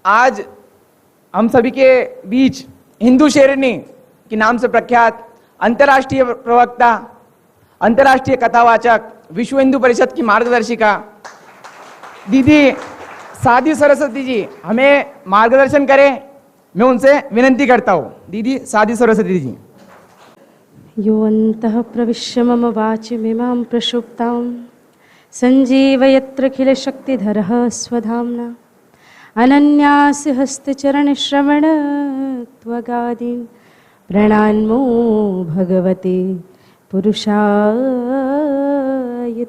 आज हम सभी के बीच हिंदू शेरनी के नाम से प्रख्यात अंतर्राष्ट्रीय प्रवक्ता, अंतर्राष्ट्रीय कथावाचक, विश्व हिंदू परिषद की मार्गदर्शिका दीदी साध्वी सरस्वती जी हमें मार्गदर्शन करें। मैं उनसे विनंती करता हूँ। दीदी साध्वी सरस्वती जी। यो अन्तः प्रविश्य मम वाचिमिमां प्रसुप्तां सञ्जीवयत्यखिलशक्तिधरः स्वधाम्ना अनन्यास्य हस्तचरणश्रवणत्वगादीन् प्रणान्मो भगवते पुरुषाय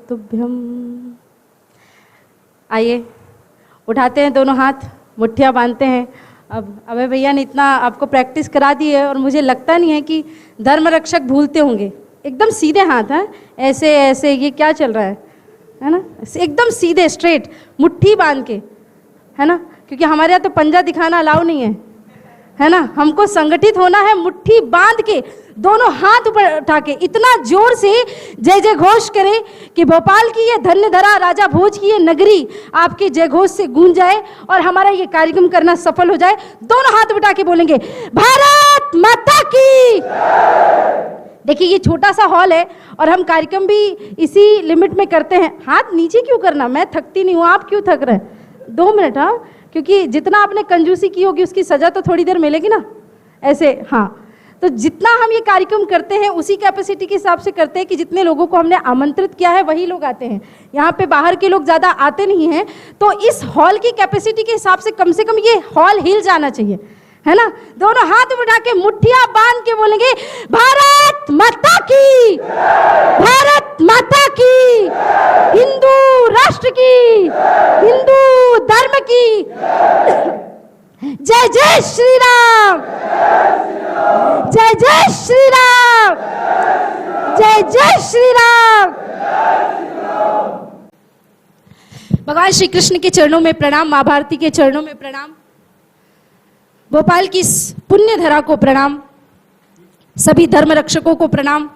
तुभ्यम्। आइए उठाते हैं दोनों हाथ, मुट्ठियाँ बांधते हैं। अब अभय भैया ने इतना आपको प्रैक्टिस करा दी है और मुझे लगता नहीं है कि धर्म रक्षक भूलते होंगे। एकदम सीधे हाथ हैं, ऐसे ऐसे, ये क्या चल रहा है ना, एकदम सीधे स्ट्रेट मुट्ठी बांध के, है ना, क्योंकि हमारे यहाँ तो पंजा दिखाना अलाउ नहीं है ना। हमको संगठित होना है, मुट्ठी बांध के दोनों हाथ ऊपर उठा के इतना जोर से जय जय घोष करें कि भोपाल की ये धन्य धरा, राजा भोज की ये नगरी आपके जय घोष से गूंज जाए और हमारा ये कार्यक्रम करना सफल हो जाए। दोनों हाथ उठा के बोलेंगे भारत माता की। देखिए ये छोटा सा हॉल है और हम कार्यक्रम भी इसी लिमिट में करते हैं। हाथ नीचे क्यों करना, मैं थकती नहीं हूँ, आप क्यों थक रहे हैं? 2 मिनट, हाँ, क्योंकि जितना आपने कंजूसी की होगी उसकी सजा तो थोड़ी देर मिलेगी ना, ऐसे। हाँ, तो जितना हम ये कार्यक्रम करते हैं उसी कैपेसिटी के हिसाब से करते हैं कि जितने लोगों को हमने आमंत्रित किया है वही लोग आते हैं। यहाँ पे बाहर के लोग ज़्यादा आते नहीं हैं, तो इस हॉल की कैपेसिटी के हिसाब से कम ये हॉल हिल जाना चाहिए, है ना। दोनों हाथ उठा के मुट्ठियाँ बांध के बोलेंगे भारत माता की, भारत माता की, हिंदू राष्ट्र की, हिंदू धर्म की जय जय श्री राम, जय जय श्री राम, जय जय श्री राम। भगवान श्री कृष्ण के चरणों में प्रणाम, माँ भारती के चरणों में प्रणाम, भोपाल की इस पुण्य धरा को प्रणाम, सभी धर्म रक्षकों को प्रणाम,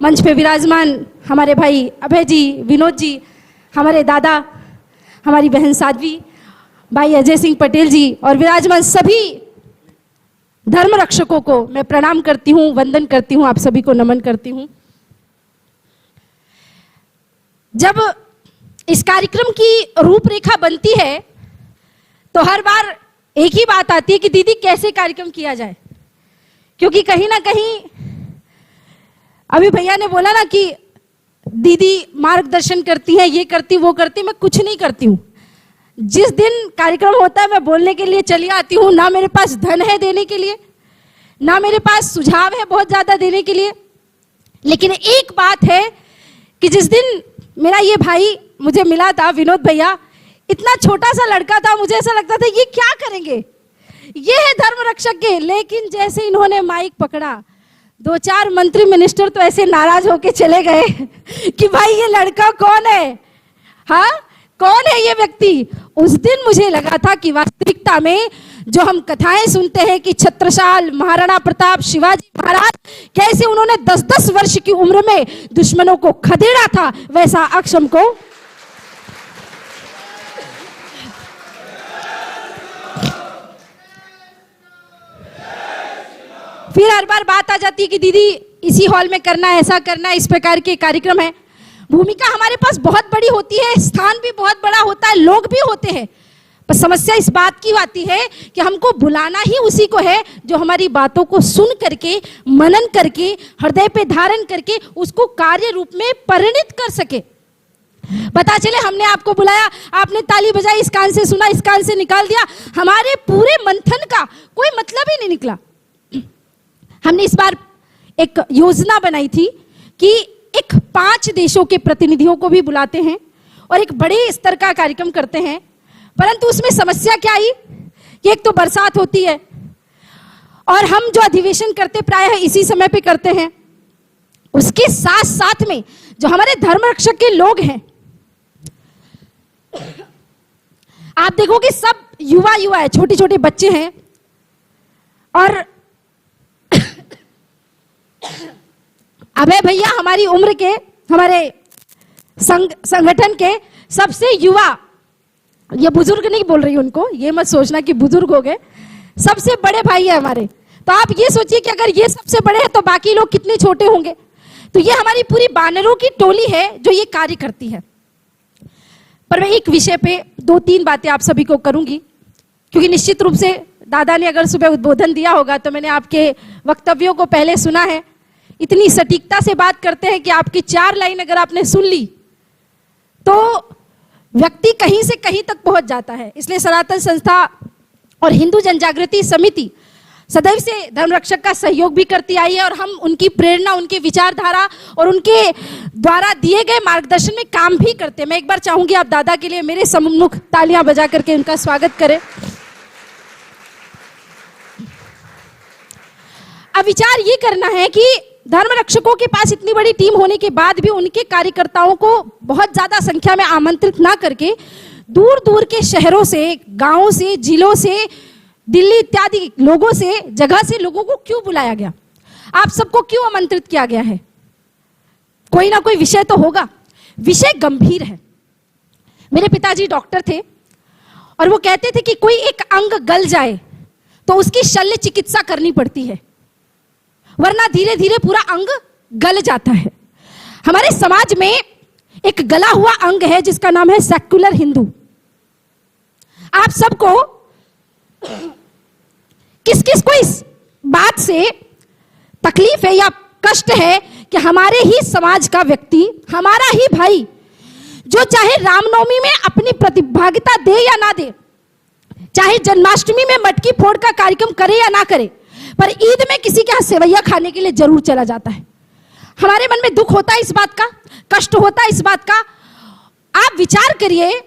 मंच पे विराजमान हमारे भाई अभय जी, विनोद जी, हमारे दादा, हमारी बहन साध्वी, भाई अजय सिंह पटेल जी और विराजमान सभी धर्म रक्षकों को मैं प्रणाम करती हूँ, वंदन करती हूँ, आप सभी को नमन करती हूँ। जब इस कार्यक्रम की रूपरेखा बनती है तो हर बार एक ही बात आती है कि दीदी कैसे कार्यक्रम किया जाए, क्योंकि कहीं ना कहीं अभी भैया ने बोला ना कि दीदी मार्गदर्शन करती है, ये करती वो करती, मैं कुछ नहीं करती हूँ। जिस दिन कार्यक्रम होता है मैं बोलने के लिए चली आती हूँ, ना मेरे पास धन है देने के लिए, ना मेरे पास सुझाव है बहुत ज्यादा देने के लिए, लेकिन एक बात है कि जिस दिन मेरा ये भाई मुझे मिला था, विनोद भैया, इतना छोटा सा लड़का था, मुझे ऐसा लगता था ये क्या करेंगे, ये है धर्म रक्षक के। लेकिन जैसे इन्होंने माइक पकड़ा, 2-4 मंत्री मिनिस्टर तो ऐसे नाराज होके चले गए कि भाई ये लड़का कौन है, हाँ कौन है ये व्यक्ति। उस दिन मुझे लगा था कि वास्तविकता में जो हम कथाएं सुनते हैं कि छत्रसाल, महाराणा प्रताप, शिवाजी महाराज कैसे उन्होंने 10-10 वर्ष की उम्र में दुश्मनों को खदेड़ा था, वैसा अक्षम को फिर हर बार बात आ जाती है कि दीदी इसी हॉल में करना है, ऐसा करना है, इस प्रकार के कार्यक्रम है। भूमिका हमारे पास बहुत बड़ी होती है, स्थान भी बहुत बड़ा होता है, लोग भी होते हैं, पर समस्या इस बात की आती है कि हमको बुलाना ही उसी को है जो हमारी बातों को सुन करके, मनन करके, हृदय पे धारण करके उसको कार्य रूप में परिणित कर सके। पता चले हमने आपको बुलाया, आपने ताली बजाई, इस कान से सुना, इस कान से निकाल दिया, हमारे पूरे मंथन का कोई मतलब ही नहीं निकला। हमने इस बार एक योजना बनाई थी कि एक 5 देशों के प्रतिनिधियों को भी बुलाते हैं और एक बड़े स्तर का कार्यक्रम करते हैं, परंतु उसमें समस्या क्या आई कि एक तो बरसात होती है और हम जो अधिवेशन करते प्रायः इसी समय पे करते हैं, उसके साथ साथ में जो हमारे धर्म रक्षक के लोग हैं, आप देखोगे सब युवा है, छोटे छोटे बच्चे हैं और अभय भैया हमारी उम्र के, हमारे संगठन के सबसे युवा ये बुजुर्ग नहीं बोल रही उनको, ये मत सोचना कि बुजुर्ग हो गए, सबसे बड़े भाई है हमारे। तो आप ये सोचिए कि अगर ये सबसे बड़े हैं तो बाकी लोग कितने छोटे होंगे। तो ये हमारी पूरी बानरों की टोली है जो ये कार्य करती है। पर मैं एक विषय पे 2-3 बातें आप सभी को करूंगी, क्योंकि निश्चित रूप से दादा ने अगर सुबह उद्बोधन दिया होगा तो मैंने आपके वक्तव्यों को पहले सुना है। इतनी सटीकता से बात करते हैं कि आपकी 4 लाइन अगर आपने सुन ली तो व्यक्ति कहीं से कहीं तक पहुंच जाता है। इसलिए सनातन संस्था और हिंदू जनजागृति समिति सदैव से धर्म रक्षक का सहयोग भी करती आई है और हम उनकी प्रेरणा, उनकी विचारधारा और उनके द्वारा दिए गए मार्गदर्शन में काम भी करते हैं। मैं एक बार चाहूंगी आप दादा के लिए मेरे सम्मुख तालियां बजा करके उनका स्वागत करें। अब विचार ये करना है कि धर्म रक्षकों के पास इतनी बड़ी टीम होने के बाद भी उनके कार्यकर्ताओं को बहुत ज्यादा संख्या में आमंत्रित ना करके दूर दूर के शहरों से, गांवों से, जिलों से, दिल्ली इत्यादि लोगों से, जगह से लोगों को क्यों बुलाया गया? आप सबको क्यों आमंत्रित किया गया है? कोई ना कोई विषय तो होगा। विषय गंभीर है। मेरे पिताजी डॉक्टर थे और वो कहते थे कि कोई एक अंग गल जाए तो उसकी शल्य चिकित्सा करनी पड़ती है, वरना धीरे धीरे पूरा अंग गल जाता है। हमारे समाज में एक गला हुआ अंग है जिसका नाम है सेक्युलर हिंदू। आप सबको किस किस को इस बात से तकलीफ है या कष्ट है कि हमारे ही समाज का व्यक्ति, हमारा ही भाई, जो चाहे रामनवमी में अपनी प्रतिभागिता दे या ना दे, चाहे जन्माष्टमी में मटकी फोड़ का कार्यक्रम करे या ना करे, पर ईद में किसी के यहाँ सेवैया खाने के लिए जरूर चला जाता है। हमारे मन में दुख होता है इस बात का, कष्ट होता है इस बात का। आप विचार करिए,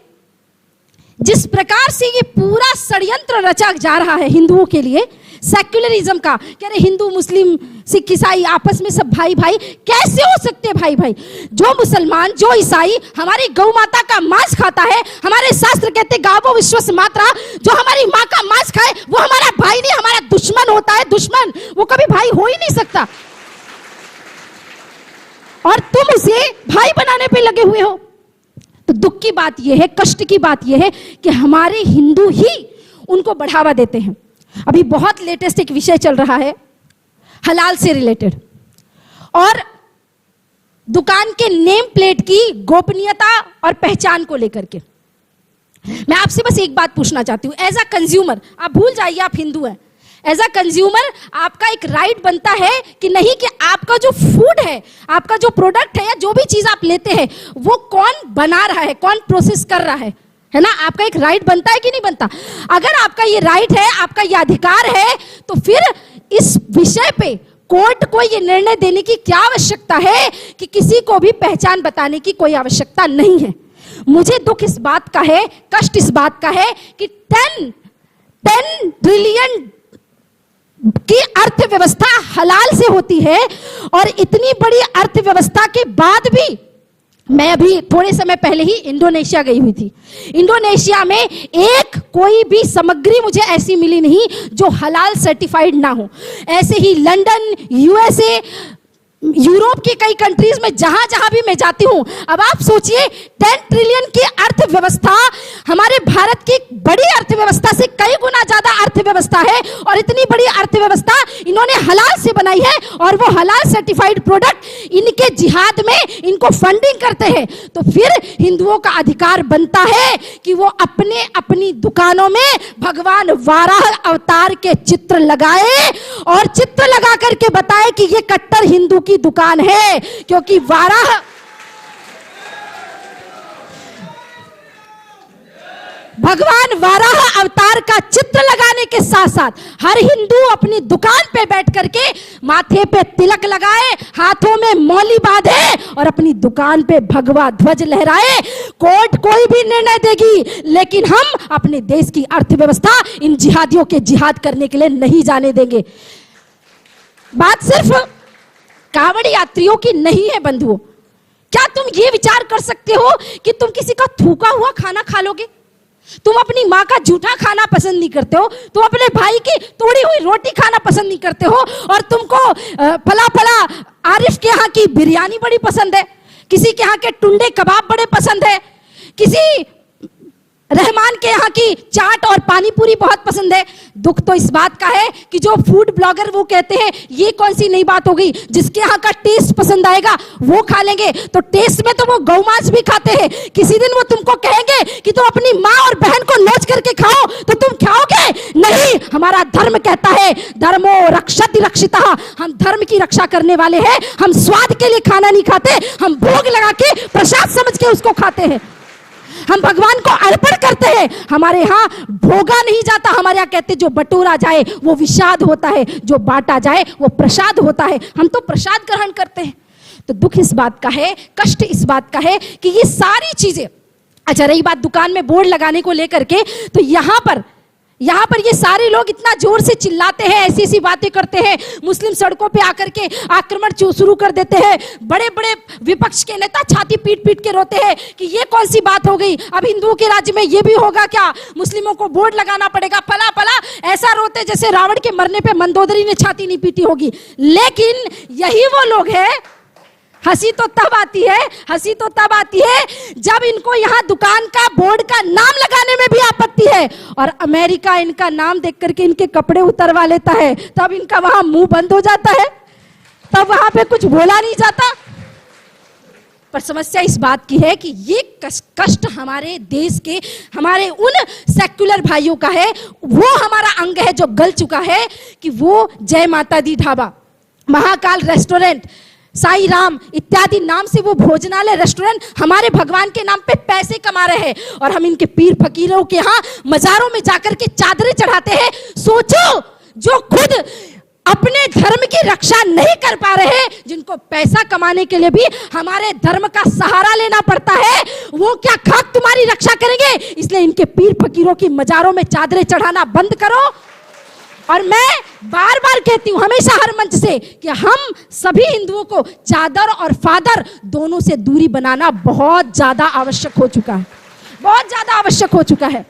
जिस प्रकार से ये पूरा षड्यंत्र रचा जा रहा है हिंदुओं के लिए, सेक्युलरिज्म का, कह रहे हिंदू, मुस्लिम, सिख, ईसाई आपस में सब भाई भाई, कैसे हो सकते भाई भाई? जो मुसलमान, जो ईसाई हमारी गौ माता का मांस खाता है, हमारे शास्त्र कहते गावो विश्वस मात्रा, जो हमारी माँ का मांस खाए वो हमारा भाई नहीं, हमारा दुश्मन होता है। दुश्मन, वो कभी भाई हो ही नहीं सकता। और तुम उसे भाई बनाने पे लगे हुए हो। तो दुख की बात यह है, कष्ट की बात यह है कि हमारे हिंदू ही उनको बढ़ावा देते हैं। अभी बहुत लेटेस्ट एक विषय चल रहा है हलाल से रिलेटेड, और दुकान के नेम प्लेट की गोपनीयता और पहचान को लेकर के मैं आपसे बस एक बात पूछना चाहती हूं। एज अ कंज्यूमर, आप भूल जाइए आप हिंदू हैं, एज अ कंज्यूमर आपका एक राइट बनता है कि नहीं, कि आपका जो फूड है, आपका जो प्रोडक्ट है या जो भी चीज आप लेते हैं, वो कौन बना रहा है, कौन प्रोसेस कर रहा है ना? आपका एक राइट बनता है कि नहीं बनता? अगर आपका ये राइट है, आपका ये अधिकार है, तो फिर इस विषय पे कोर्ट को ये निर्णय देने की क्या आवश्यकता है कि किसी को भी पहचान बताने की कोई आवश्यकता नहीं है। मुझे दुख इस बात का है, कष्ट इस बात का है कि 10 ट्रिलियन की अर्थव्यवस्था हलाल से होती है, और इतनी बड़ी अर्थव्यवस्था के बाद भी, मैं अभी थोड़े समय पहले ही इंडोनेशिया गई हुई थी। इंडोनेशिया में एक कोई भी सामग्री मुझे ऐसी मिली नहीं जो हलाल सर्टिफाइड ना हो। ऐसे ही लंदन, यूएसए, यूरोप की कई कंट्रीज में जहां जहां भी मैं जाती हूं, अब आप सोचिए 10 ट्रिलियन की अर्थव्यवस्था हमारे भारत की बड़ी अर्थव्यवस्था से कई गुना ज्यादा अर्थव्यवस्था है, और इतनी बड़ी अर्थव्यवस्था इन्होंने हलाल से बनाई है, और वो हलाल सर्टिफाइड प्रोडक्ट इनके जिहाद में इनको फंडिंग करते हैं। तो फिर हिंदुओं का अधिकार बनता है कि वो अपने अपनी दुकानों में भगवान वाराह अवतार के चित्र लगाए, और चित्र लगा करके बताए कि ये कट्टर हिंदू की दुकान है, क्योंकि वाराह भगवान वाराह अवतार का चित्र लगाने के साथ साथ हर हिंदू अपनी दुकान पे बैठ करके माथे पे तिलक लगाए, हाथों में मौली बांधे और अपनी दुकान पे भगवा ध्वज लहराए। कोर्ट कोई भी निर्णय देगी, लेकिन हम अपने देश की अर्थव्यवस्था इन जिहादियों के जिहाद करने के लिए नहीं जाने देंगे। बात सिर्फ कांवड़ यात्रियों की नहीं है बंधुओं। क्या तुम ये विचार कर सकते हो कि तुम किसी का थूका हुआ खाना खा लोगे? तुम अपनी माँ का जूठा खाना पसंद नहीं करते हो, तुम अपने भाई की तोड़ी हुई रोटी खाना पसंद नहीं करते हो, और तुमको फला फला आरिफ के यहाँ की बिरयानी बड़ी पसंद है, किसी के यहाँ के टुंडे कबाब बड़े पसंद है, किसी रहमान के यहाँ की चाट और पानी पूरी बहुत पसंद है। दुख तो इस बात का है कि जो फूड ब्लॉगर वो कहते हैं ये कौन सी नई बात हो गई, जिसके यहाँ का टेस्ट पसंद आएगा वो खा लेंगे। तो टेस्ट में तो वो गौमांस भी खाते हैं। किसी दिन वो तुमको कहेंगे कि तुम अपनी माँ और बहन को नोच करके खाओ, तो तुम खाओगे नहीं। हमारा धर्म कहता है धर्मो रक्षति रक्षितः, हम धर्म की रक्षा करने वाले हैं। हम स्वाद के लिए खाना नहीं खाते, हम भोग लगा के प्रसाद समझ के उसको खाते हैं। हम भगवान को अर्पण करते हैं। हमारे यहाँ भोगा नहीं जाता, हमारे यहाँ कहते जो बटोरा जाए वो विषाद होता है, जो बांटा जाए वो प्रसाद होता है। हम तो प्रसाद ग्रहण करते हैं। तो दुख इस बात का है, कष्ट इस बात का है कि ये सारी चीजें, अच्छा रही बात दुकान में बोर्ड लगाने को लेकर के, तो यहाँ पर ये सारे लोग इतना जोर से चिल्लाते हैं, ऐसी ऐसी बातें करते हैं, मुस्लिम सड़कों पे आकर के आक्रमण शुरू कर देते हैं। बड़े बड़े विपक्ष के नेता छाती पीट पीट के रोते हैं कि ये कौन सी बात हो गई, अब हिंदुओं के राज्य में ये भी होगा क्या, मुस्लिमों को बोर्ड लगाना पड़ेगा, फला फला। ऐसा रोते जैसे रावण के मरने पे मंदोदरी ने छाती नहीं पीटी होगी। लेकिन यही वो लोग हैं, हंसी तो तब आती है जब इनको यहाँ दुकान का बोर्ड का नाम लगाने में भी आपत्ति है, और अमेरिका इनका नाम देख करके इनके कपड़े उतरवा लेता है, तब इनका वहां मुंह बंद हो जाता है, तब वहां पे कुछ बोला नहीं जाता। पर समस्या इस बात की है कि ये कष्ट हमारे देश के, हमारे उन सेक्युलर भाइयों का है। वो हमारा अंग है जो गल चुका है कि वो जय माता दी ढाबा, महाकाल रेस्टोरेंट, साई राम इत्यादि नाम से वो भोजनालय रेस्टोरेंट हमारे भगवान के नाम पे पैसे कमा रहे हैं, और हम इनके पीर फकीरों के यहाँ मजारों में जाकर के चादरें चढ़ाते हैं। सोचो, जो खुद अपने धर्म की रक्षा नहीं कर पा रहे हैं, जिनको पैसा कमाने के लिए भी हमारे धर्म का सहारा लेना पड़ता है, वो क्या खाक तुम्हारी रक्षा करेंगे? इसलिए इनके पीर फकीरों की मजारों में चादरें चढ़ाना बंद करो। और मैं बार बार कहती हूं हमेशा हर मंच से कि हम सभी हिंदुओं को चादर और फादर दोनों से दूरी बनाना बहुत ज्यादा आवश्यक हो चुका है, बहुत ज्यादा आवश्यक हो चुका है।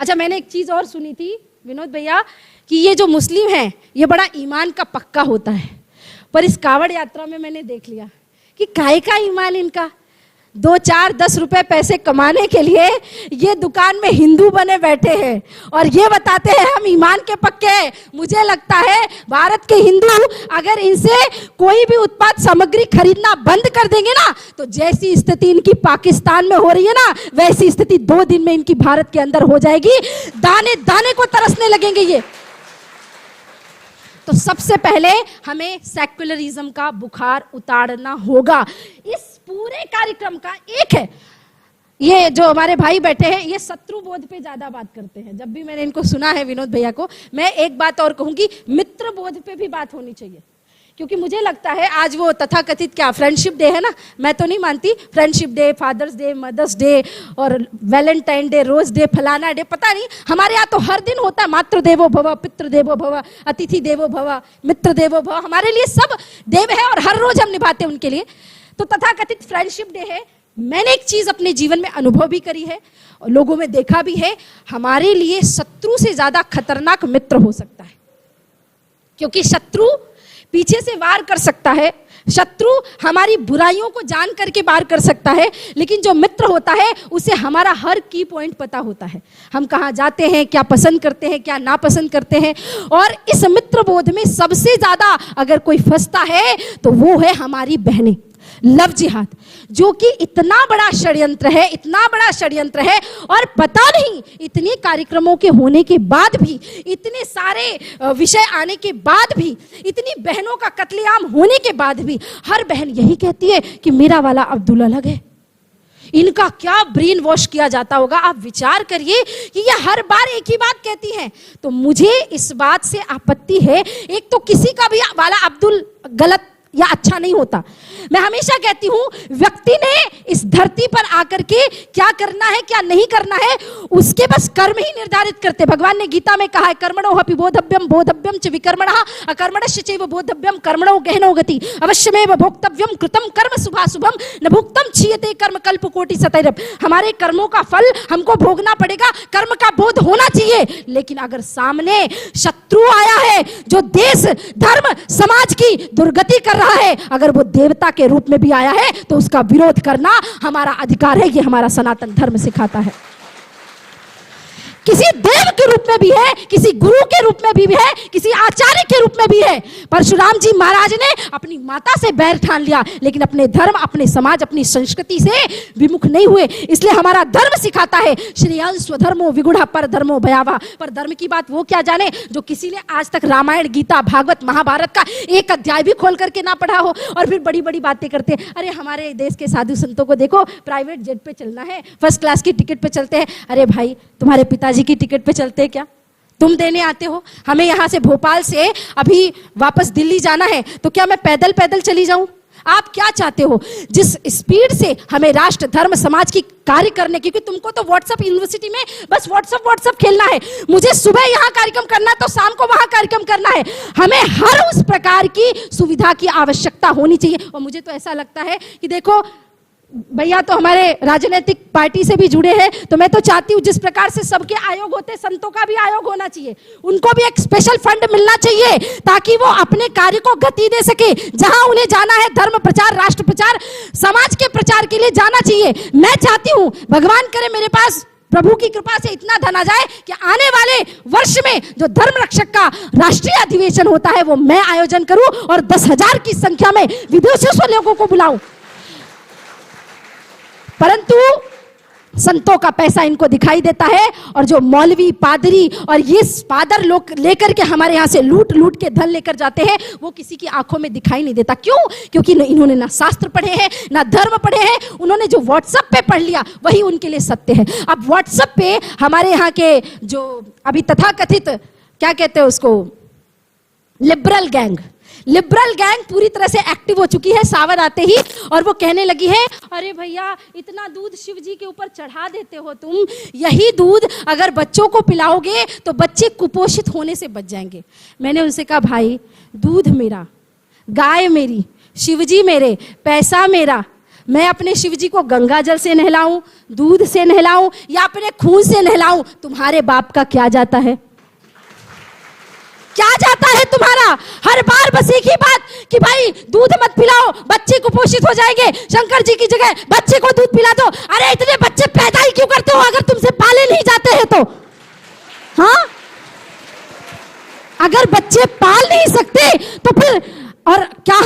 अच्छा, मैंने एक चीज और सुनी थी विनोद भैया कि ये जो मुस्लिम है ये बड़ा ईमान का पक्का होता है, पर इस कावड़ यात्रा में मैंने देख लिया कि काहे का ईमान इनका, 2, 4, 10 रुपए पैसे कमाने के लिए ये दुकान में हिंदू बने बैठे हैं और ये बताते हैं हम ईमान के पक्के हैं। मुझे लगता है भारत के हिंदू अगर इनसे कोई भी उत्पाद सामग्री खरीदना बंद कर देंगे ना, तो जैसी स्थिति इनकी पाकिस्तान में हो रही है ना, वैसी स्थिति 2 दिन में इनकी भारत के अंदर हो जाएगी। दाने दाने को तरसने लगेंगे ये। तो सबसे पहले हमें सेक्युलरिज्म का बुखार उतारना होगा। इस पूरे कार्यक्रम का एक है, ये जो हमारे भाई बैठे हैं ये शत्रु बोध पे ज्यादा बात करते हैं। जब भी मैंने इनको सुना है विनोद भैया को, मैं एक बात और कहूंगी, मित्र बोध पे भी बात होनी चाहिए, क्योंकि मुझे लगता है आज वो तथाकथित क्या फ्रेंडशिप डे है ना, मैं तो नहीं मानती, friendship day, father's day, mother's day और वैलेंटाइन डे, रोज डे, फलाना डे, पता नहीं, हमारे यहाँ तो हर दिन होता है। मातृ देवो भव, पितृ देवो भव, अतिथि देवो भव, मित्र देवो भव, हमारे लिए सब देव है और हर रोज हम निभाते हैं उनके लिए। तो तथाकथित फ्रेंडशिप डे है। मैंने एक चीज अपने जीवन में अनुभव भी करी है और लोगों में देखा भी है, हमारे लिए शत्रु से ज्यादा खतरनाक मित्र हो सकता है, क्योंकि शत्रु पीछे से वार कर सकता है, शत्रु हमारी बुराइयों को जान करके वार कर सकता है, लेकिन जो मित्र होता है उसे हमारा हर की पॉइंट पता होता है, हम कहाँ जाते हैं, क्या पसंद करते हैं, क्या नापसंद करते हैं। और इस मित्र बोध में सबसे ज्यादा अगर कोई फंसता है तो वो है हमारी बहनें। लव जिहाद, जो कि इतना बड़ा षड्यंत्र है, इतना बड़ा षड्यंत्र है, और पता नहीं इतने कार्यक्रमों के होने के बाद भी, इतने सारे विषय आने के बाद भी, इतनी बहनों का कत्लेआम होने के बाद भी हर बहन यही कहती है कि मेरा वाला अब्दुल अलग है। इनका क्या ब्रेन वॉश किया जाता होगा, आप विचार करिए कि ये हर बार एक ही बात कहती हैं। तो मुझे इस बात से आपत्ति है, एक तो किसी का भी वाला अब्दुल गलत या अच्छा नहीं होता। मैं हमेशा कहती हूं, व्यक्ति ने इस धरती पर आकर के क्या करना है क्या नहीं करना है उसके बस कर्म ही निर्धारित करते। भगवान ने गीता में कहा है, कर्मणो अपि बोधव्यम बोधव्यम च विकर्मणः अकर्मणस्य चैव बोधव्यम कर्मणो गहनो गति अवश्यमेव भोक्तव्यम कृतं कर्म शुभाशुभम न भुक्तं क्षीयते कर्म कल्पकोटि शतैरभ। हमारे कर्मों का फल हमको भोगना पड़ेगा, कर्म का बोध होना चाहिए। लेकिन अगर सामने शत्रु आया है जो देश धर्म समाज की दुर्गति कर रहा है, अगर वो देवता के रूप में भी आया है तो उसका विरोध करना हमारा अधिकार है। ये हमारा सनातन धर्म सिखाता है। किसी देव के रूप में भी है, किसी गुरु के रूप में भी है, किसी आचार्य के रूप में भी है। परशुराम जी महाराज ने अपनी माता से बैर ठान लिया, लेकिन अपने धर्म, अपने समाज, अपनी संस्कृति से विमुख नहीं हुए। इसलिए हमारा धर्म सिखाता है श्रेयः स्वधर्मो विगुणः परधर्मो भयावह। पर धर्म की बात वो क्या जाने जो किसी ने आज तक रामायण, गीता, भागवत, महाभारत का एक अध्याय भी खोल करके ना पढ़ा हो, और फिर बड़ी बड़ी बातें करते हैं। अरे हमारे देश के साधु संतों को देखो, प्राइवेट जेट पे चलना है, फर्स्ट क्लास की टिकट पे चलते हैं। अरे भाई, तुम्हारे पिताजी की टिकट पे चलते हैं क्या? तुम देने आते हो? हमें यहां से भोपाल से अभी वापस दिल्ली जाना है, तो क्या मैं पैदल पैदल चली जाऊं? आप क्या चाहते हो? जिस स्पीड से हमें राष्ट्र, धर्म, समाज की कार्य करने, क्योंकि तुमको तो व्हाट्सएप यूनिवर्सिटी में बस व्हाट्सएप खेलना है, मुझे सुबह यहाँ कार्यक्रम करना है तो शाम को वहां कार्यक्रम करना है। हमें हर उस प्रकार की सुविधा की आवश्यकता होनी चाहिए। और मुझे तो ऐसा लगता है कि देखो भैया तो हमारे राजनीतिक पार्टी से भी जुड़े हैं, तो मैं तो चाहती हूँ जिस प्रकार से सबके आयोग होते, संतों का भी आयोग होना चाहिए। उनको भी एक स्पेशल फंड मिलना चाहिए ताकि वो अपने कार्य को गति दे सके। जहां उन्हें जाना है, धर्म प्रचार, राष्ट्र प्रचार, समाज के प्रचार के लिए जाना चाहिए। मैं चाहती हूँ भगवान करे मेरे पास प्रभु की कृपा से इतना धन आ जाए कि आने वाले वर्ष में जो धर्म रक्षक का राष्ट्रीय अधिवेशन होता है वो मैं आयोजन करूं और 10,000 की संख्या में विदेशों से लोगों को बुलाऊं। परंतु संतों का पैसा इनको दिखाई देता है, और जो मौलवी, पादरी और ये पादर लोग लेकर के हमारे यहाँ से लूट लूट के धन लेकर जाते हैं, वो किसी की आंखों में दिखाई नहीं देता। क्यों? क्योंकि इन्होंने ना शास्त्र पढ़े हैं, ना धर्म पढ़े हैं। उन्होंने जो व्हाट्सएप पे पढ़ लिया वही उनके लिए सत्य है। अब व्हाट्सएप पे हमारे यहाँ के जो अभी तथाकथित क्या कहते हैं उसको, लिबरल गैंग पूरी तरह से एक्टिव हो चुकी है सावन आते ही, और वो कहने लगी है अरे भैया इतना दूध शिव जी के ऊपर चढ़ा देते हो तुम, यही दूध अगर बच्चों को पिलाओगे तो बच्चे कुपोषित होने से बच जाएंगे। मैंने उनसे कहा भाई, दूध मेरा, गाय मेरी, शिवजी मेरे, पैसा मेरा, मैं अपने शिवजी को गंगा जल से नहलाऊं, दूध से नहलाऊं या अपने खून से नहलाऊं, तुम्हारे बाप का क्या जाता है? क्या जाता है तुम्हारा? हर बार बस एक ही बात कि भाई दूध मत पिलाओ, बच्चे कुपोषित हो जाएंगे, शंकर जी की जगह बच्चे को दूध पिला दो। अरे इतने बच्चे पैदा ही क्यों करते हो अगर तुमसे पाले नहीं जाते हैं तो? हाँ, अगर बच्चे पाल नहीं सकते तो फिर और क्या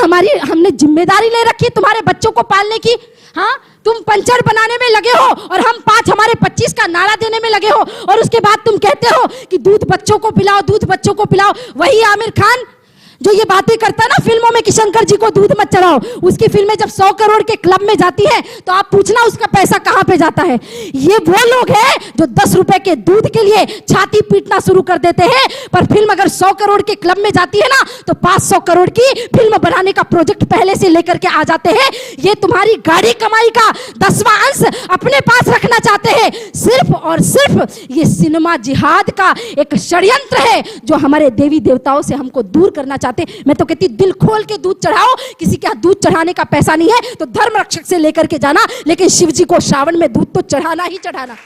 हमने जिम्मेदारी ले रखी है तुम्हारे बच्चों को पालने की? हाँ, तुम पंचर बनाने में लगे हो और हम 5 हमारे 25 का नारा देने में लगे हो, और उसके बाद तुम कहते हो कि दूध बच्चों को पिलाओ, दूध बच्चों को पिलाओ। वही आमिर खान जो ये बातें करता है ना फिल्मों में कि शंकर जी को दूध मत चढ़ाओ, उसकी फिल्में जब 100 करोड़ के क्लब में जाती है तो आप पूछना उसका पैसा कहां पे जाता है। ये वो लोग हैं जो 10 रुपए के दूध के लिए छाती पीटना शुरू कर देते हैं, पर फिल्म अगर 100 करोड़ के क्लब में जाती है ना तो 500 करोड़ की फिल्म बनाने का प्रोजेक्ट पहले से लेकर के आ जाते हैं। ये तुम्हारी गाड़ी कमाई का 10वां अंश अपने पास रखना चाहते हैं। सिर्फ और सिर्फ ये सिनेमा जिहाद का एक षड्यंत्र है जो हमारे देवी देवताओं से हमको दूर करना चाहते। मैं तो कहती दिल खोल के दूध चढ़ाओ, किसी के हाथ दूध चढ़ाने का पैसा नहीं है तो धर्म रक्षक से लेकर के जाना, लेकिन शिव जी को श्रावण में दूध तो चढ़ाना ही चढ़ाना।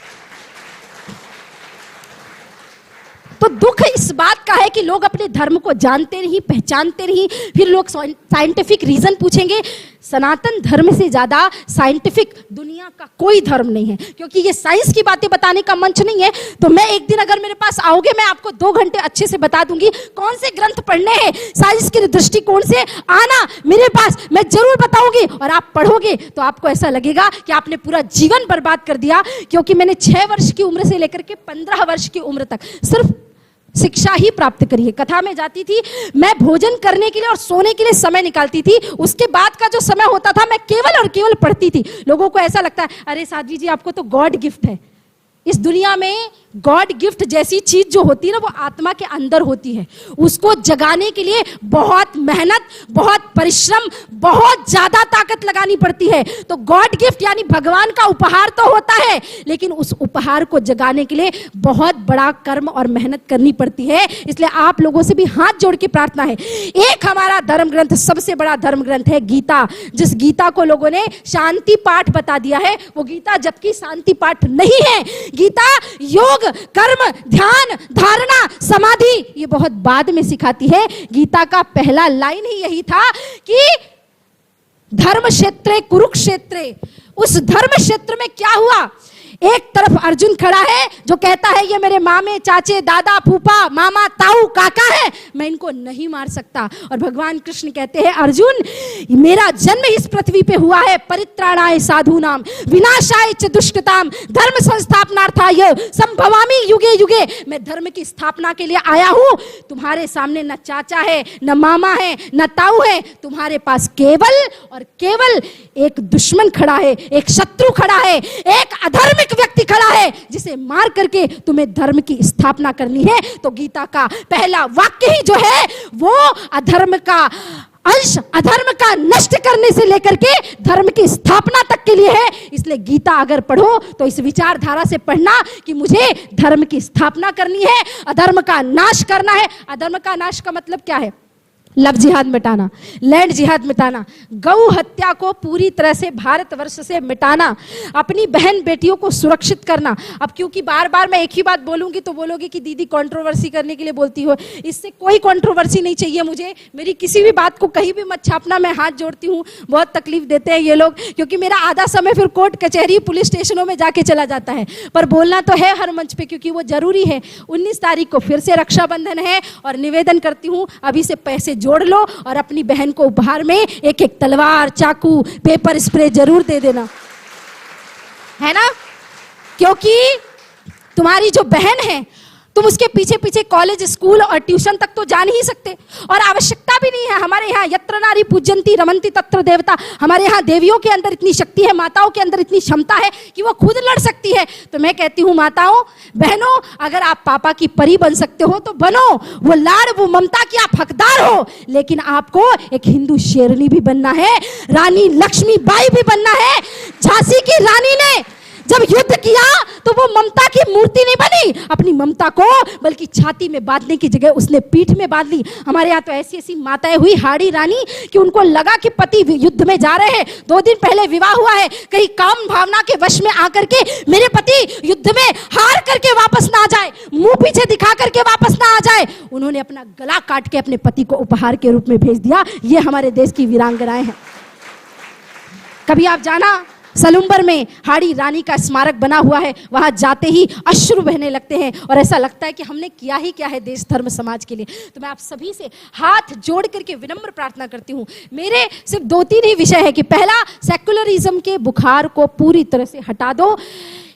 तो दुख इस बात का है कि लोग अपने धर्म को जानते नहीं, पहचानते नहीं। फिर लोग साइंटिफिक रीजन पूछेंगे। सनातन धर्म से ज्यादा साइंटिफिक दुनिया का कोई धर्म नहीं है, क्योंकि ये साइंस की बातें बताने का मंच नहीं है। तो मैं एक दिन अगर मेरे पास आओगे, मैं आपको 2 घंटे अच्छे से बता दूंगी कौन से ग्रंथ पढ़ने हैं साइंस के दृष्टिकोण से। आना मेरे पास, मैं जरूर बताऊंगी, और आप पढ़ोगे तो आपको ऐसा लगेगा कि आपने पूरा जीवन बर्बाद कर दिया। क्योंकि मैंने 6 वर्ष की उम्र से लेकर के 15 वर्ष की उम्र तक सिर्फ शिक्षा ही प्राप्त करी है। कथा में जाती थी, मैं भोजन करने के लिए और सोने के लिए समय निकालती थी। उसके बाद का जो समय होता था मैं केवल और केवल पढ़ती थी। लोगों को ऐसा लगता है अरे साध्वी जी आपको तो गॉड गिफ्ट है। इस दुनिया में गॉड गिफ्ट जैसी चीज जो होती है ना वो आत्मा के अंदर होती है। उसको जगाने के लिए बहुत मेहनत, बहुत परिश्रम, बहुत ज्यादा ताकत लगानी पड़ती है। तो गॉड गिफ्ट यानी भगवान का उपहार तो होता है, लेकिन उस उपहार को जगाने के लिए बहुत बड़ा कर्म और मेहनत करनी पड़ती है। इसलिए आप लोगों से भी हाथ जोड़ के प्रार्थना है, एक हमारा धर्म ग्रंथ, सबसे बड़ा धर्म ग्रंथ है गीता। जिस गीता को लोगों ने शांति पाठ बता दिया है, वो गीता जबकि शांति पाठ नहीं है। गीता योग योग, कर्म, ध्यान, धारणा, समाधि ये बहुत बाद में सिखाती है। गीता का पहला लाइन ही यही था कि धर्म क्षेत्रे कुरुक्षेत्रे। उस धर्म क्षेत्र में क्या हुआ, एक तरफ अर्जुन खड़ा है जो कहता है ये मेरे मामे, चाचे, दादा, फूफा, मामा, ताऊ, काका है, मैं इनको नहीं मार सकता। और भगवान कृष्ण कहते हैं अर्जुन मेरा जन्म इस पृथ्वी पे हुआ है परित्राणाय साधूनाम विनाशाय च दुष्कृताम धर्म संस्थापनार्थाय संभवामि युगे युगे। मैं धर्म की स्थापना के लिए आया हूं। तुम्हारे सामने न चाचा है, न मामा है, न ताऊ है, तुम्हारे पास केवल और केवल एक दुश्मन खड़ा है, एक शत्रु खड़ा है, एक अधर्मिक व्यक्ति खड़ा है जिसे मार करके तुम्हें धर्म की स्थापना करनी है। तो गीता का पहला वाक्य ही जो है वो अधर्म का अंश, अधर्म का नष्ट करने से लेकर के धर्म की स्थापना तक के लिए है। इसलिए गीता अगर पढ़ो तो इस विचारधारा से पढ़ना कि मुझे धर्म की स्थापना करनी है, अधर्म का नाश करना है। अधर्म का नाश का मतलब क्या है, लव जिहाद मिटाना, लैंड जिहाद मिटाना, गौ हत्या को पूरी तरह से भारतवर्ष से मिटाना, अपनी बहन बेटियों को सुरक्षित करना। अब क्योंकि बार बार मैं एक ही बात बोलूंगी तो बोलोगे कि दीदी कंट्रोवर्सी करने के लिए बोलती हो, इससे कोई कंट्रोवर्सी नहीं चाहिए मुझे। मेरी किसी भी बात को कहीं भी मत छापना, मैं हाथ जोड़ती हूँ। बहुत तकलीफ देते हैं ये लोग, क्योंकि मेरा आधा समय फिर कोर्ट कचहरी पुलिस स्टेशनों में जाके चला जाता है। पर बोलना तो है हर मंच पे, क्योंकि वो जरूरी है। 19 तारीख को फिर से रक्षाबंधन है और निवेदन करती हूँ अभी से पैसे जोड़ लो और अपनी बहन को उपहार में एक एक तलवार, चाकू, पेपर स्प्रे जरूर दे देना, है ना। क्योंकि तुम्हारी जो बहन है तुम उसके पीछे पीछे कॉलेज, स्कूल और ट्यूशन तक तो जा नहीं सकते, और आवश्यकता भी नहीं है। हमारे यहाँ यत्र नारी पूज्यंती रमंती तत्र देवता, हमारे यहाँ देवियों के अंदर इतनी शक्ति है, माताओं के अंदर इतनी क्षमता है कि वो खुद लड़ सकती है। तो मैं कहती हूँ माताओं, बहनों, अगर आप पापा की परी बन सकते हो तो बनो, वो लाड़, वो ममता की आप हकदार हो। लेकिन आपको एक हिंदू शेरनी भी बनना है, रानी लक्ष्मीबाई भी बनना है। झांसी की रानी ने जब युद्ध किया तो वो ममता की मूर्ति नहीं बनी, अपनी ममता को बल्कि छाती में बांधने की जगह उसने पीठ में बांध ली। हमारे यहाँ तो ऐसी ऐसी माताएं हुई हाड़ी रानी कि उनको लगा कि पति युद्ध में जा रहे हैं, 2 दिन पहले विवाह हुआ है, कहीं काम भावना के वश में आकर के मेरे पति युद्ध में हार करके वापस ना आ जाए, मुंह पीछे दिखा करके वापस ना आ जाए। उन्होंने अपना गला काट के अपने पति को उपहार के रूप में भेज दिया। ये हमारे देश की वीरांगनाएं हैं। कभी आप जाना, सलूम्बर में हाड़ी रानी का स्मारक बना हुआ है, वहां जाते ही अश्रु बहने लगते हैं और ऐसा लगता है कि हमने किया ही क्या है देश धर्म समाज के लिए। तो मैं आप सभी से हाथ जोड़ करके विनम्र प्रार्थना करती हूँ। मेरे सिर्फ 2-3 ही विषय है कि पहला, सेक्युलरिज्म के बुखार को पूरी तरह से हटा दो।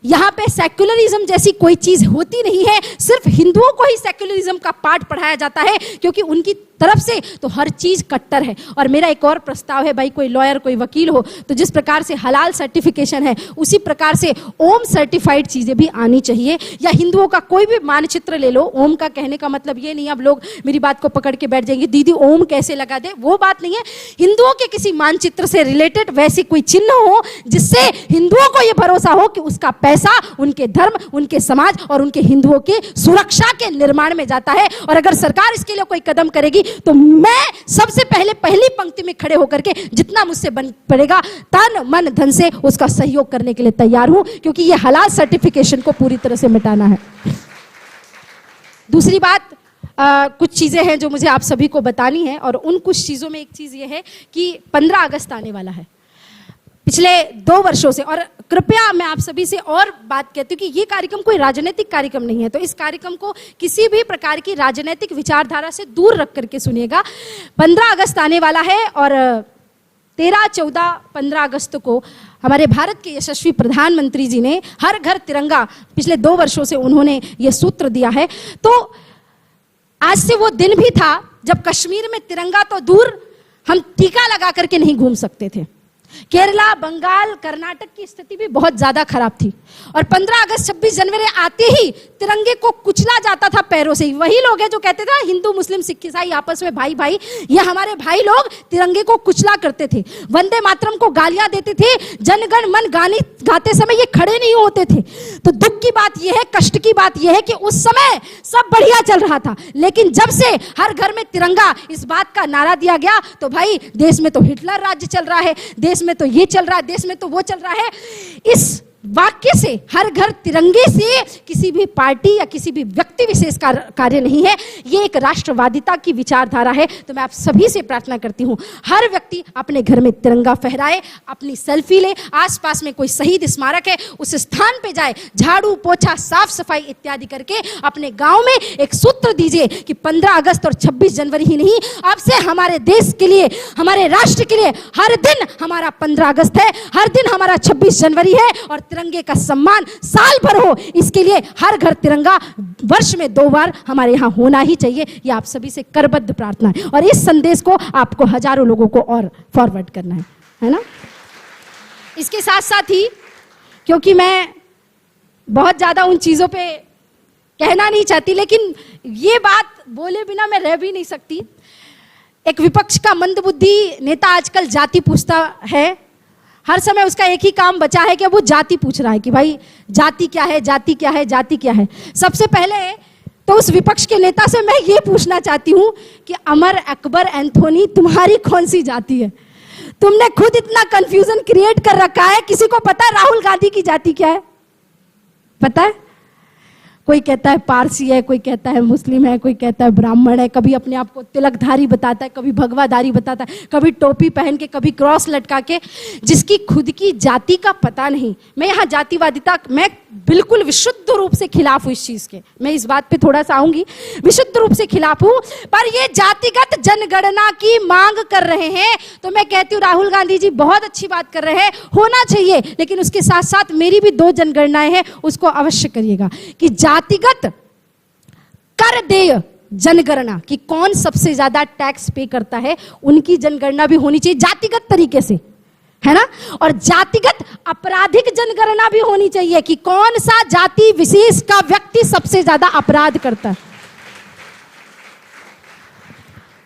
यहाँ पे सेक्युलरिज्म जैसी कोई चीज होती नहीं है, सिर्फ हिंदुओं को ही सेक्युलरिज्म का पाठ पढ़ाया जाता है, क्योंकि उनकी तरफ से तो हर चीज कट्टर है। और मेरा एक और प्रस्ताव है, भाई कोई लॉयर, कोई वकील हो तो जिस प्रकार से हलाल सर्टिफिकेशन है उसी प्रकार से ओम सर्टिफाइड चीजें भी आनी चाहिए। या हिंदुओं का कोई भी मानचित्र ले लो, ओम का कहने का मतलब ये नहीं अब लोग मेरी बात को पकड़ के बैठ जाएंगे, दीदी ओम कैसे लगा दे, वो बात नहीं है। हिंदुओं के किसी मानचित्र से रिलेटेड वैसी कोई चिन्ह हो जिससे हिंदुओं को यह भरोसा हो कि उसका पैसा उनके धर्म, उनके समाज और उनके हिंदुओं की सुरक्षा के निर्माण में जाता है। और अगर सरकार इसके लिए कोई कदम करेगी तो मैं सबसे पहले पहली पंक्ति में खड़े होकर के जितना मुझसे बन पड़ेगा तन मन धन से उसका सहयोग करने के लिए तैयार हूं, क्योंकि ये हलाल सर्टिफिकेशन को पूरी तरह से मिटाना है। दूसरी बात, कुछ चीजें हैं जो मुझे आप सभी को बतानी है, और उन कुछ चीजों में एक चीज ये है कि 15 अगस्त आने वाला है। पिछले 2 वर्षों से, और कृपया मैं आप सभी से और बात कहती हूँ कि ये कार्यक्रम कोई राजनीतिक कार्यक्रम नहीं है, तो इस कार्यक्रम को किसी भी प्रकार की राजनीतिक विचारधारा से दूर रख करके सुनिएगा। 15 अगस्त आने वाला है और 13, 14, 15 अगस्त को हमारे भारत के यशस्वी प्रधानमंत्री जी ने हर घर तिरंगा, पिछले 2 वर्षों से उन्होंने ये सूत्र दिया है। तो आज से वो दिन भी था जब कश्मीर में तिरंगा तो दूर, हम टीका लगा करके नहीं घूम सकते थे। केरला, बंगाल, कर्नाटक की स्थिति भी बहुत ज्यादा खराब थी, और 15 अगस्त 26 जनवरी आते ही तिरंगे को कुचला जाता था पैरों से। वही लोग हैं जो कहते थे हिंदू मुस्लिम सिख ईसाई आपस में भाई भाई, ये हमारे भाई लोग तिरंगे को कुचला करते थे, वंदे मातरम को गालियां देते थे, जनगण मन गाने गाते समय ये खड़े नहीं होते थे। तो दुख की बात यह है, कष्ट की बात यह है कि उस समय सब बढ़िया चल रहा था, लेकिन जब से हर घर में तिरंगा इस बात का नारा दिया गया तो भाई देश में तो हिटलर राज्य चल रहा है, देश में तो ये चल रहा है, देश में तो वो चल रहा है। इस वाक्य से, हर घर तिरंगे से किसी भी पार्टी या किसी भी व्यक्ति विशेष का कार्य नहीं है, ये एक राष्ट्रवादिता की विचारधारा है। तो मैं आप सभी से प्रार्थना करती हूं, हर व्यक्ति अपने घर में तिरंगा फहराए, अपनी सेल्फी ले, आसपास में कोई शहीद स्मारक है उस स्थान पे जाए, झाड़ू पोछा साफ सफाई इत्यादि करके अपने गांव में एक सूत्र दीजिए कि 15 अगस्त और 26 जनवरी ही नहीं, अब से हमारे देश के लिए, हमारे राष्ट्र के लिए हर दिन हमारा 15 अगस्त है, हर दिन हमारा 26 जनवरी है, और तिरंगे का सम्मान साल भर हो, इसके लिए हर घर तिरंगा वर्ष में 2 बार हमारे यहाँ होना ही चाहिए। ये आप सभी से करबद्ध प्रार्थना है, और इस संदेश को आपको हजारों लोगों को और फॉरवर्ड करना है ना। इसके साथ साथ ही, क्योंकि मैं बहुत ज्यादा उन चीजों पे कहना नहीं चाहती, लेकिन ये बात बोले बिना मैं रह भी नहीं सकती। एक विपक्ष का मंदबुद्धि नेता आजकल जाति पूछता है, हर समय उसका एक ही काम बचा है कि वो जाति पूछ रहा है कि भाई जाति क्या है, जाति क्या है, जाति क्या है। सबसे पहले तो उस विपक्ष के नेता से मैं ये पूछना चाहती हूँ कि अमर अकबर एंथोनी, तुम्हारी कौन सी जाति है? तुमने खुद इतना कंफ्यूजन क्रिएट कर रखा है। किसी को पता है राहुल गांधी की जाति क्या है? पता है? कोई कहता है पारसी है, कोई कहता है मुस्लिम है, कोई कहता है ब्राह्मण है, कभी अपने आप को तिलकधारी बताता है, कभी भगवाधारी बताता है, कभी टोपी पहन के, कभी क्रॉस लटका के, जिसकी खुद की जाति का पता नहीं। मैं यहाँ जातिवादिता, मैं बिल्कुल विशुद्ध रूप से खिलाफ हूँ इस चीज के, मैं इस बात पे थोड़ा सा आऊंगी, विशुद्ध रूप से खिलाफ हूँ। पर ये जातिगत जनगणना की मांग कर रहे हैं, तो मैं कहती हूँ राहुल गांधी जी बहुत अच्छी बात कर रहे हैं, होना चाहिए, लेकिन उसके साथ साथ मेरी भी 2 जनगणनाएं हैं, उसको अवश्य करिएगा कि जातिगत कर देय जनगणना कि कौन सबसे ज्यादा टैक्स पे करता है, उनकी जनगणना भी होनी चाहिए जातिगत तरीके से, है ना। और जातिगत आपराधिक जनगणना भी होनी चाहिए कि कौन सा जाति विशेष का व्यक्ति सबसे ज्यादा अपराध करता है।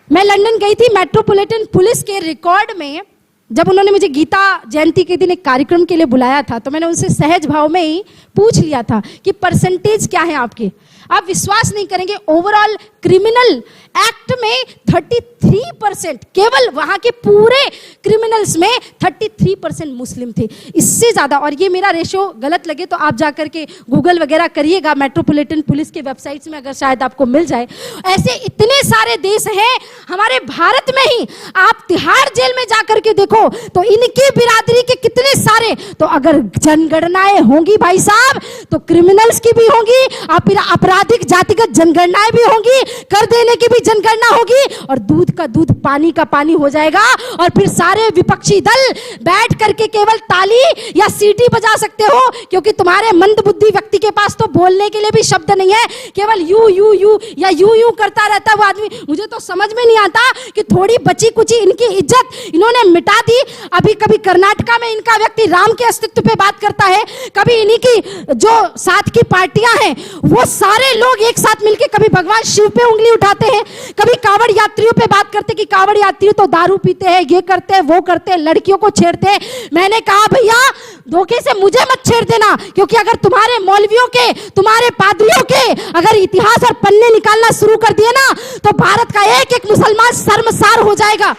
मैं लंदन गई थी, मेट्रोपॉलिटन पुलिस के रिकॉर्ड में जब उन्होंने मुझे गीता जयंती के दिन एक कार्यक्रम के लिए बुलाया था, तो मैंने उनसे सहज भाव में ही पूछ लिया था कि परसेंटेज क्या है आपके। आप विश्वास नहीं करेंगे, ओवरऑल क्रिमिनल एक्ट में 33%, केवल वहां के पूरे क्रिमिनल्स में 33% मुस्लिम थे, इससे ज्यादा। और ये मेरा रेशो गलत लगे तो आप जाकर के गूगल वगैरह करिएगा, मेट्रोपॉलिटन पुलिस के वेबसाइट्स में अगर शायद आपको मिल जाए। ऐसे इतने सारे देश हैं हमारे भारत में ही, आप तिहाड़ जेल में जाकर के देखो तो इनकी बिरादरी के कितने सारे, तो अगर जनगणनाएं होंगी भाई साहब तो क्रिमिनल्स की भी होंगी, आपराधिक जातिगत जनगणनाएं भी होंगी, कर देने की भी जनगणना होगी, और दूध का दूध पानी का पानी हो जाएगा। और फिर सारे विपक्षी दल बैठ करके केवल ताली या सीटी बजा सकते हो, क्योंकि तुम्हारे मंदबुद्धि व्यक्ति के पास तो बोलने के लिए भी शब्द नहीं है, केवल यू यू यू या यू यू करता रहता है वो आदमी। मुझे तो समझ में नहीं आता कि थोड़ी बची कुची इनकी इज्जत इन्होंने मिटा दी। अभी कभी कर्नाटका में इनका व्यक्ति राम के अस्तित्व पे बात करता है, कभी इन्हीं की जो साथ की पार्टियां हैं वो सारे लोग एक साथ मिलकर कभी भगवान शिव पे उंगली उठाते हैं, कभी कांवड़ यात्रियों पे बात करते कि कांवड़ यात्री तो दारू पीते हैं, ये करते हैं, वो करते हैं, लड़कियों को छेड़ते हैं। मैंने कहा भैया धोखे से मुझे मत छेड़ देना, क्योंकि अगर तुम्हारे मौलवियों के, तुम्हारे पादरियों के अगर इतिहास और पन्ने निकालना शुरू कर दिए ना, तो भारत का एक एक मुसलमान शर्मसार हो जाएगा।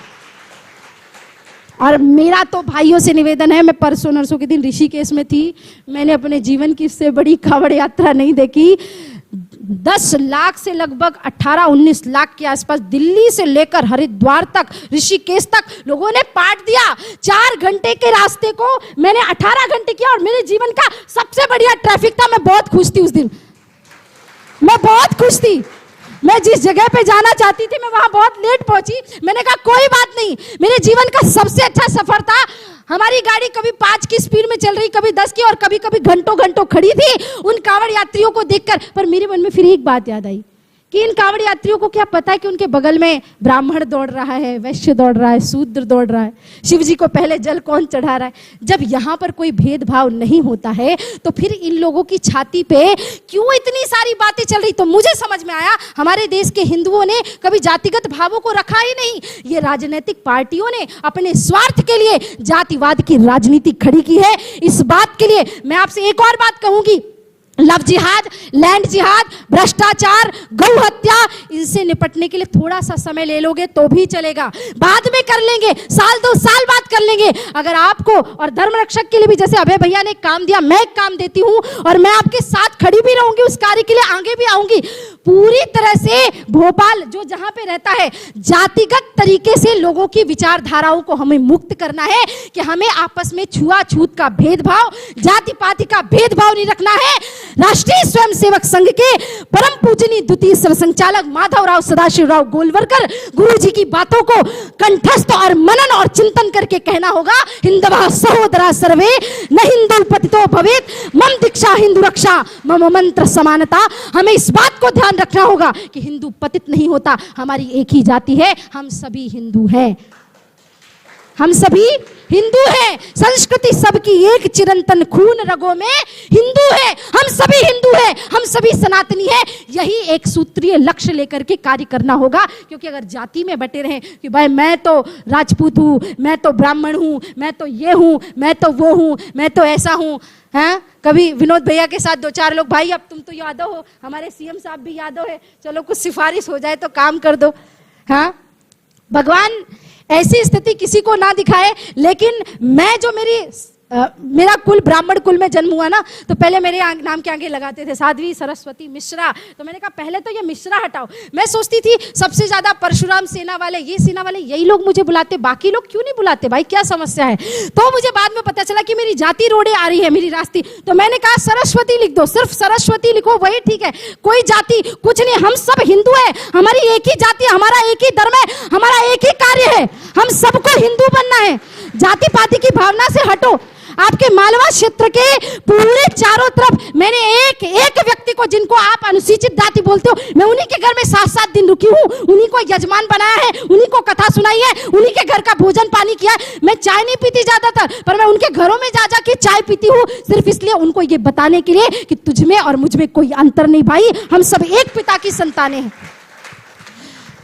और मेरा तो भाइयों से निवेदन है, मैं परसों नरसों के दिन ऋषिकेश में थी, मैंने अपने जीवन की इससे बड़ी कांवड़ यात्रा नहीं देखी। 10 लाख से लगभग 18-19 लाख के आसपास दिल्ली से लेकर हरिद्वार तक, ऋषिकेश तक लोगों ने पाट दिया। 4 घंटे के रास्ते को मैंने 18 घंटे किया, और मेरे जीवन का सबसे बढ़िया ट्रैफिक था। मैं बहुत खुश थी उस दिन, मैं बहुत खुश थी। मैं जिस जगह पे जाना चाहती थी मैं वहां बहुत लेट पहुंची। मैंने कहा कोई बात नहीं, मेरे जीवन का सबसे अच्छा सफर था। हमारी गाड़ी कभी 5 की स्पीड में चल रही, कभी 10 की, और कभी कभी घंटों घंटों खड़ी थी उन कांवड़ यात्रियों को देखकर। पर मेरे मन में फिर एक बात याद आई कि इन कांवड़ यात्रियों को क्या पता है कि उनके बगल में ब्राह्मण दौड़ रहा है, वैश्य दौड़ रहा है, शूद्र दौड़ रहा है, शिव जी को पहले जल कौन चढ़ा रहा है। जब यहाँ पर कोई भेदभाव नहीं होता है तो फिर इन लोगों की छाती पे क्यों इतनी सारी बातें चल रही। तो मुझे समझ में आया हमारे देश के हिंदुओं ने कभी जातिगत भावों को रखा ही नहीं, ये राजनीतिक पार्टियों ने अपने स्वार्थ के लिए जातिवाद की राजनीति खड़ी की है। इस बात के लिए मैं आपसे एक और बात कहूंगी, लव जिहाद, लैंड जिहाद, भ्रष्टाचार, गौ हत्या, इन इससे निपटने के लिए थोड़ा सा समय ले लोगे तो भी चलेगा, बाद में कर लेंगे, साल 2 साल बाद कर लेंगे। अगर आपको और धर्म रक्षक के लिए भी जैसे अभय भैया ने काम दिया, मैं एक काम देती हूं और मैं आपके साथ खड़ी भी रहूंगी, उस कार्य के लिए आगे भी आऊंगी। पूरी तरह से भोपाल जो जहां पे रहता है, जातिगत तरीके से लोगों की विचारधाराओं को हमें मुक्त करना है कि हमें आपस में छुआछूत का भेदभाव, जाति पाति का भेदभाव नहीं रखना है। राष्ट्रीय स्वयंसेवक संघ के परम पूजनीय द्वितीय सरसंघचालक माधवराव सदाशिवराव गोलवलकर गुरु जी की बातों को कंठस्थ और मनन और चिंतन करके कहना होगा, हिंदवः सहोदरा सर्वे न हिंदू पतितो भवेत्, मम दीक्षा हिंदू रक्षा मम मंत्र समानता। हमें इस बात को ध्यान रखना होगा कि हिंदू पतित नहीं होता, हमारी एक ही जाति है, हम सभी हिंदू हैं, हम सभी हिंदू हैं। संस्कृति सबकी एक, चिरंतन खून रगों में हिंदू है, हम सभी हिंदू हैं, हम सभी सनातनी हैं। यही एक सूत्रीय लक्ष्य लेकर के कार्य करना होगा, क्योंकि अगर जाति में बटे रहें कि भाई मैं तो राजपूत हूं, मैं तो ब्राह्मण हूं, मैं तो ये हूं, मैं तो वो हूं, मैं तो ऐसा हूं, हैं? कभी विनोद भैया के साथ 2-4 लोग, भाई अब तुम तो यादव हो, हमारे सीएम साहब भी यादव है, चलो कुछ सिफारिश हो जाए तो काम कर दो। हाँ, भगवान ऐसी स्थिति किसी को ना दिखाए। लेकिन मैं जो मेरा कुल ब्राह्मण कुल में जन्म हुआ ना, तो पहले मेरे नाम के आगे लगाते थे साध्वी सरस्वती मिश्रा, तो मैंने कहा पहले तो ये मिश्रा हटाओ। मैं सोचती थी सबसे ज्यादा परशुराम सेना वाले, ये सेना वाले, यही लोग मुझे बुलाते, बाकी लोग क्यों नहीं बुलाते, भाई क्या समस्या है। तो मुझे बाद में पता चला कि मेरी जाति रोड़े आ रही है, मेरी रास्ती, तो मैंने कहा सरस्वती लिख दो, सिर्फ सरस्वती लिखो, वही ठीक है, कोई जाति कुछ नहीं, हम सब हिंदू है, हमारी एक ही जाति, हमारा एक ही धर्म है, हमारा एक ही कार्य है, हम सबको हिंदू बनना है। जाति पाति की भावना से हटो। आपके मालवा क्षेत्र के पूरे चारों तरफ मैंने एक एक व्यक्ति को, जिनको आप अनुसूचित जाति बोलते हो, मैं उन्हीं के घर में 7-7 दिन रुकी हूँ, उन्हीं को यजमान बनाया है, उन्हीं को कथा सुनाई है, उन्हीं के घर का भोजन पानी किया है। मैं चाय नहीं पीती ज्यादातर, पर मैं उनके घरों में जा के चाय पीती हूँ, सिर्फ इसलिए उनको ये बताने के लिए कि तुझ में और मुझ में कोई अंतर नहीं भाई, हम सब एक पिता की संतानें हैं।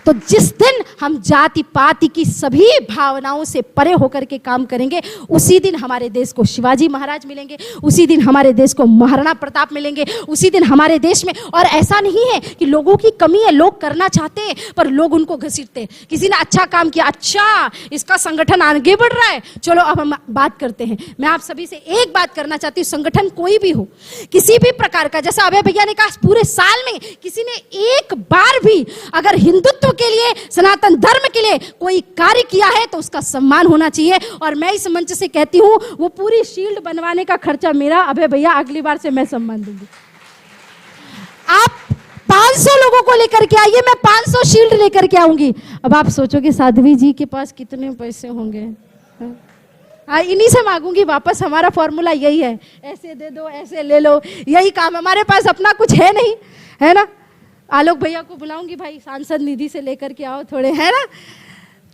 तो जिस दिन हम जाति पाति की सभी भावनाओं से परे होकर के काम करेंगे, उसी दिन हमारे देश को शिवाजी महाराज मिलेंगे, उसी दिन हमारे देश को महाराणा प्रताप मिलेंगे, उसी दिन हमारे देश में। और ऐसा नहीं है कि लोगों की कमी है, लोग करना चाहते हैं पर लोग उनको घसीटते हैं। किसी ने अच्छा काम किया, अच्छा इसका संगठन आगे बढ़ रहा है, चलो अब हम बात करते हैं। मैं आप सभी से एक बात करना चाहती हूँ, संगठन कोई भी हो, किसी भी प्रकार का, जैसा अभय भैया ने कहा, पूरे साल में किसी ने एक बार भी अगर हिंदुत्व के लिए, सनातन धर्म के लिए कोई कार्य किया है तो उसका सम्मान होना चाहिए। और मैं इस मंच से कहती हूं, वो पूरी शील्ड बनवाने का खर्चा मेरा, अभय भैया अगली बार से मैं सम्मान दूंगी। आप 500 लोगों को लेकर के आइए, मैं 500 शील्ड लेकर के आऊंगी। अब आप सोचोगे साध्वी जी के पास कितने पैसे होंगे, इन्हीं से मांगूंगी वापस। हमारा फॉर्मूला यही है, ऐसे दे दो, ऐसे ले लो, यही काम। हमारे पास अपना कुछ है नहीं, है ना। आलोक भैया को बुलाऊंगी, भाई सांसद निधि से लेकर के आओ थोड़े, है ना।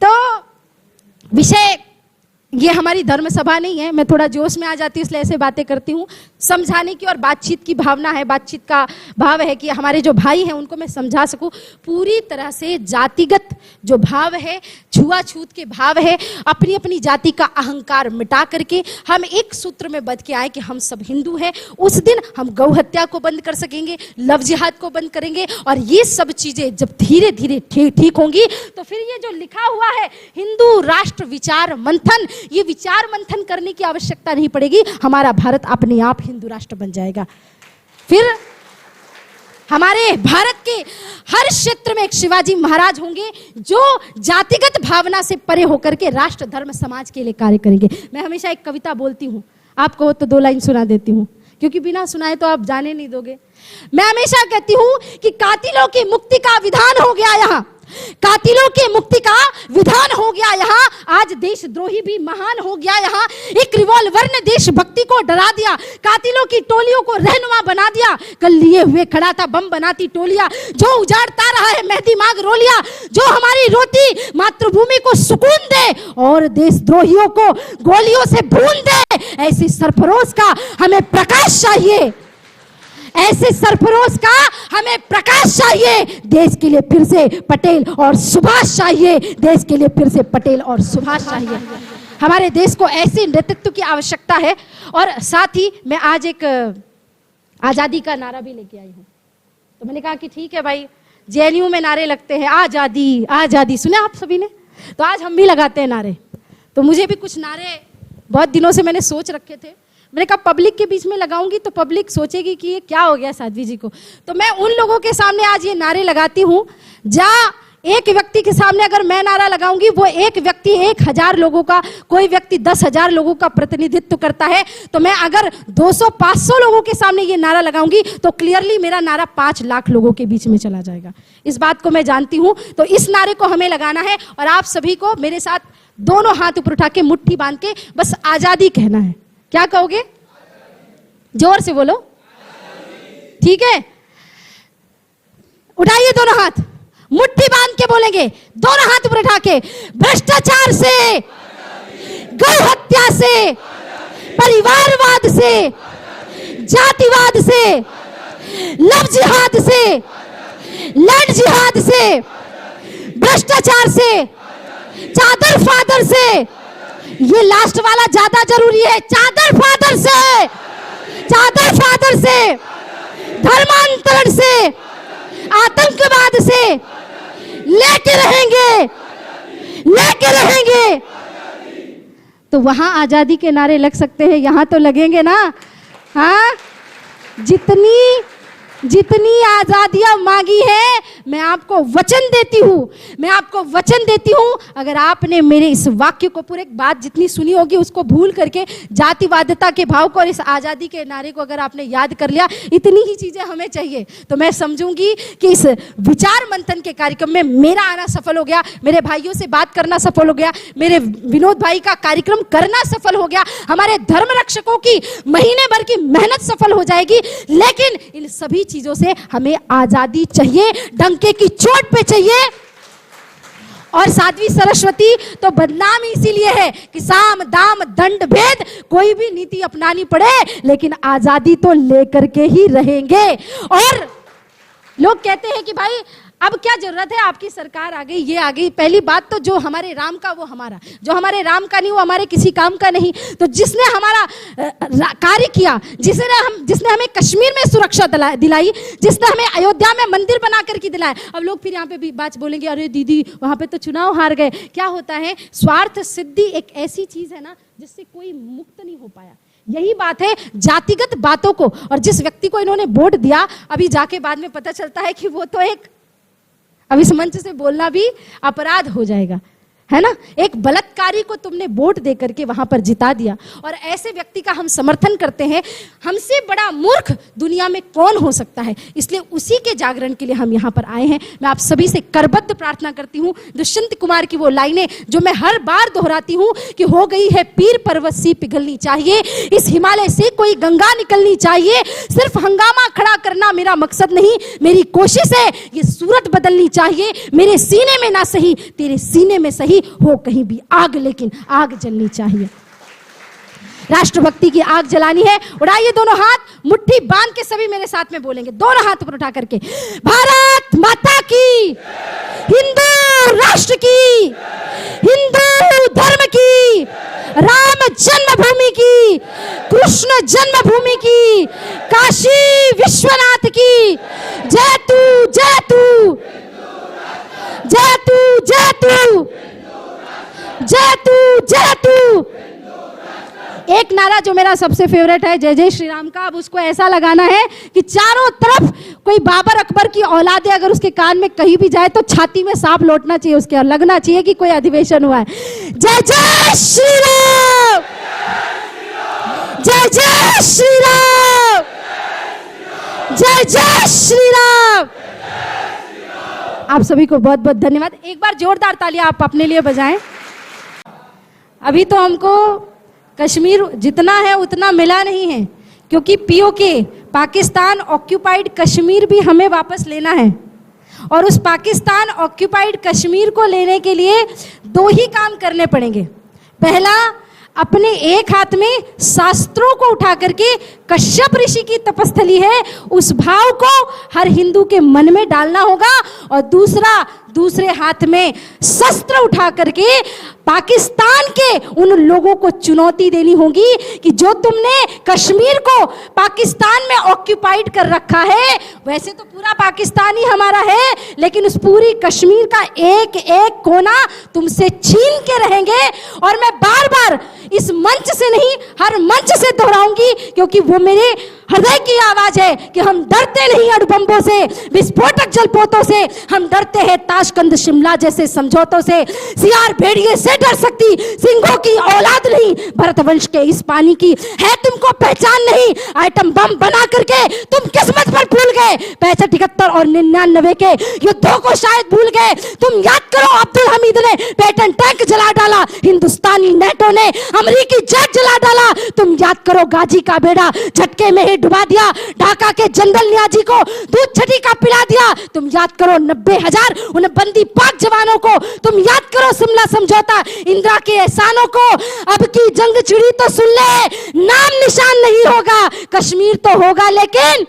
तो विषय ये हमारी धर्म सभा नहीं है, मैं थोड़ा जोश में आ जाती हूँ इसलिए ऐसे बातें करती हूँ। समझाने की और बातचीत की भावना है, बातचीत का भाव है कि हमारे जो भाई हैं उनको मैं समझा सकूँ। पूरी तरह से जातिगत जो भाव है, छुआछूत के भाव है, अपनी अपनी जाति का अहंकार मिटा करके हम एक सूत्र में बंध के आए कि हम सब हिंदू हैं। उस दिन हम गौ हत्या को बंद कर सकेंगे, लव जिहाद को बंद करेंगे, और ये सब चीजें जब धीरे धीरे ठीक होंगी तो फिर ये जो लिखा हुआ है हिंदू राष्ट्र विचार मंथन, ये विचार मंथन करने की आवश्यकता नहीं पड़ेगी। हमारा भारत अपने आप हिंदू राष्ट्र बन जाएगा। फिर हमारे भारत के हर क्षेत्र में एक शिवाजी महाराज होंगे जो जातिगत भावना से परे होकर के राष्ट्र धर्म समाज के लिए कार्य करेंगे। मैं हमेशा एक कविता बोलती हूँ, आपको तो 2 लाइन सुना देती हूँ, क्योंकि बिना सुनाए तो आप जाने नहीं दोगे। मैं हमेशा कहती हूँ कि कातिलों की मुक्ति का विधान हो गया यहाँ, कातिलों की मुक्ति का विधान हो गया यहाँ। आज देशद्रोही भी महान हो गया यहाँ। एक रिवॉल्वर ने देशभक्ति को डरा दिया, कातिलों की टोलियों को रहनुमा बना दिया। कल लिए हुए खड़ा था बम बनाती टोलियां, जो उजाड़ता रहा है मेहदी मांग रोलिया, जो हमारी रोती मातृभूमि को सुकून दे और देशद्रोहियों को गोलियों से भून दे। ऐसे सरफरोश का हमें प्रकाश चाहिए, ऐसे सरफरोश का हमें प्रकाश चाहिए। देश के लिए फिर से पटेल और सुभाष चाहिए, देश के लिए फिर से पटेल और सुभाष चाहिए। हमारे देश को ऐसे नेतृत्व की आवश्यकता है। और साथ ही मैं आज एक आजादी का नारा भी लेके आई हूँ। तो मैंने कहा कि ठीक है भाई, जेएनयू में नारे लगते हैं आज़ादी आज़ादी, सुने आप सभी ने? तो आज हम भी लगाते हैं नारे। तो मुझे भी कुछ नारे बहुत दिनों से मैंने सोच रखे थे। मैंने कहा पब्लिक के बीच में लगाऊंगी तो पब्लिक सोचेगी कि ये क्या हो गया साध्वी जी को। तो मैं उन लोगों के सामने आज ये नारे लगाती हूँ, जहाँ एक व्यक्ति के सामने अगर मैं नारा लगाऊंगी, वो एक व्यक्ति 1000 लोगों का, कोई व्यक्ति 10,000 लोगों का प्रतिनिधित्व करता है। तो मैं अगर 200-500 लोगों के सामने ये नारा लगाऊंगी तो क्लियरली मेरा नारा 5 लाख लोगों के बीच में चला जाएगा। इस बात को मैं जानती हूं। तो इस नारे को हमें लगाना है और आप सभी को मेरे साथ दोनों हाथ ऊपर उठा के मुट्ठी बांध के बस आजादी कहना है। क्या कहोगे? जोर से बोलो, ठीक है? उठाइए दोनों हाथ, मुट्ठी बांध के बोलेंगे, दोनों हाथ ऊपर उठा के। भ्रष्टाचार से, गौ हत्या से, परिवारवाद से, जातिवाद से, लव जिहाद से, लैंड जिहाद से, भ्रष्टाचार से, चादर फादर से, ये लास्ट वाला ज्यादा जरूरी है, चादर फादर से, चादर फादर से, धर्मांतरण से, आतंकवाद से लेके रहेंगे, लेके रहेंगे। तो वहां आजादी के नारे लग सकते हैं, यहां तो लगेंगे ना? हाँ, जितनी आजादियां मांगी है, मैं आपको वचन देती हूं, मैं आपको वचन देती हूं, अगर आपने मेरे इस वाक्य को, पूरे बात जितनी सुनी होगी उसको भूल करके जातिवादिता के भाव को और इस आजादी के नारे को अगर आपने याद कर लिया, इतनी ही चीजें हमें चाहिए, तो मैं समझूंगी कि इस विचार मंथन के कार्यक्रम में मेरा आना सफल हो गया, मेरे भाइयों से बात करना सफल हो गया, मेरे विनोद भाई का कार्यक्रम करना सफल हो गया, हमारे धर्म रक्षकों की महीने भर की मेहनत सफल हो जाएगी। लेकिन इन सभी चीजों से हमें आजादी चाहिए, डंके की चोट पे चाहिए। और साध्वी सरस्वती तो बदनाम इसीलिए है कि साम दाम दंड भेद कोई भी नीति अपनानी पड़े, लेकिन आजादी तो लेकर के ही रहेंगे। और लोग कहते हैं कि भाई अब क्या जरूरत है, आपकी सरकार आ गई, ये आ गई। पहली बात तो जो हमारे राम का वो हमारा, जो हमारे राम का नहीं वो हमारे किसी काम का नहीं। तो जिसने हमारा कार्य किया, जिसने हमें कश्मीर में सुरक्षा दिलाई, जिसने हमें अयोध्या में मंदिर बना करके दिलाया। अब लोग फिर यहाँ पे भी बात बोलेंगे, अरे दीदी वहां पे तो चुनाव हार गए। क्या होता है, स्वार्थ सिद्धि एक ऐसी चीज है ना जिससे कोई मुक्त नहीं हो पाया। यही बात है जातिगत बातों को, और जिस व्यक्ति को इन्होंने वोट दिया, अभी जाके बाद में पता चलता है कि वो तो एक, अब इस मंच से बोलना भी अपराध हो जाएगा, है ना? एक बलात्कारी को तुमने वोट दे करके वहां पर जिता दिया, और ऐसे व्यक्ति का हम समर्थन करते हैं। हमसे बड़ा मूर्ख दुनिया में कौन हो सकता है? इसलिए उसी के जागरण के लिए हम यहाँ पर आए हैं। मैं आप सभी से करबद्ध प्रार्थना करती हूँ, दुष्यंत कुमार की वो लाइनें जो मैं हर बार दोहराती हूँ कि हो गई है पीर पर्वत सी पिघलनी चाहिए, इस हिमालय से कोई गंगा निकलनी चाहिए। सिर्फ हंगामा खड़ा करना मेरा मकसद नहीं, मेरी कोशिश है ये सूरत बदलनी चाहिए। मेरे सीने में ना सही, तेरे सीने में सही हो कहीं भी आग, लेकिन आग जलनी चाहिए। राष्ट्रभक्ति की आग जलानी है। उड़ाइए दोनों हाथ, मुट्ठी बांध के सभी मेरे साथ में बोलेंगे, दोनों हाथ ऊपर उठा करके। भारत माता की, हिंदू राष्ट्र की, हिंदू धर्म की, राम जन्मभूमि की, कृष्ण जन्मभूमि की, काशी विश्वनाथ की जय तू, जय तू, जय तू, जय तू, जय तू, जय तू। एक नारा जो मेरा सबसे फेवरेट है, जय जय श्री राम का। अब उसको ऐसा लगाना है कि चारों तरफ कोई बाबर अकबर की औलाद है, अगर उसके कान में कहीं भी जाए तो छाती में सांप लौटना चाहिए उसके, और लगना चाहिए कि कोई अधिवेशन हुआ है। जय जय श्री राम, जय जय श्री राम, जय जय श्री राम। आप सभी को बहुत बहुत धन्यवाद। एक बार जोरदार तालियां आप अपने लिए बजाएं। अभी तो हमको कश्मीर जितना है उतना मिला नहीं है, क्योंकि पीओके, पाकिस्तान ऑक्यूपाइड कश्मीर भी हमें वापस लेना है। और उस पाकिस्तान ऑक्यूपाइड कश्मीर को लेने के लिए 2 ही काम करने पड़ेंगे। पहला, अपने एक हाथ में शास्त्रों को उठा करके, कश्यप ऋषि की तपस्थली है, उस भाव को हर हिंदू के मन में डालना होगा। और दूसरे हाथ में शस्त्र उठा करके पाकिस्तान के उन लोगों को चुनौती देनी होगी कि जो तुमने कश्मीर को पाकिस्तान में ऑक्यूपाइड कर रखा है, वैसे तो पूरा पाकिस्तान ही हमारा है, लेकिन उस पूरी कश्मीर का एक एक कोना तुमसे छीन के रहेंगे। और मैं बार बार इस मंच से नहीं, हर मंच से दोहराऊंगी, क्योंकि वो मेरे हृदय की आवाज है कि हम डरते नहीं अणुबम्बों से, विस्फोटक जलपोतों से, हम डरते हैं ताशकंद शिमला जैसे समझौतों से। सियार भेड़िए से डर सकती, सिंहों की औलाद नहीं भरतवंश के इस पानी की। है तुमको पहचान नहीं, आइटम बम बना करके तुम किस्मत पर भूल गए। 65, 71 और 99 के युद्धों को शायद भूल गए। तुम याद करो, अब्दुल हमीद ने पैटर्न टैंक जला डाला, हिंदुस्तानी नेटो ने अमेरिकी जेट जला डाला। तुम याद करो, गाजी का बेड़ा झटके में डुबा दिया, ढाका के जनरल नियाजी को दूध छठी का पिला दिया। तुम याद करो 90,000 उन बंदी पाक जवानों को। तुम याद करो शिमला समझौता, इंदिरा के एहसानों को। अब की जंग छिड़ी तो सुन ले, नाम निशान नहीं होगा, कश्मीर तो होगा लेकिन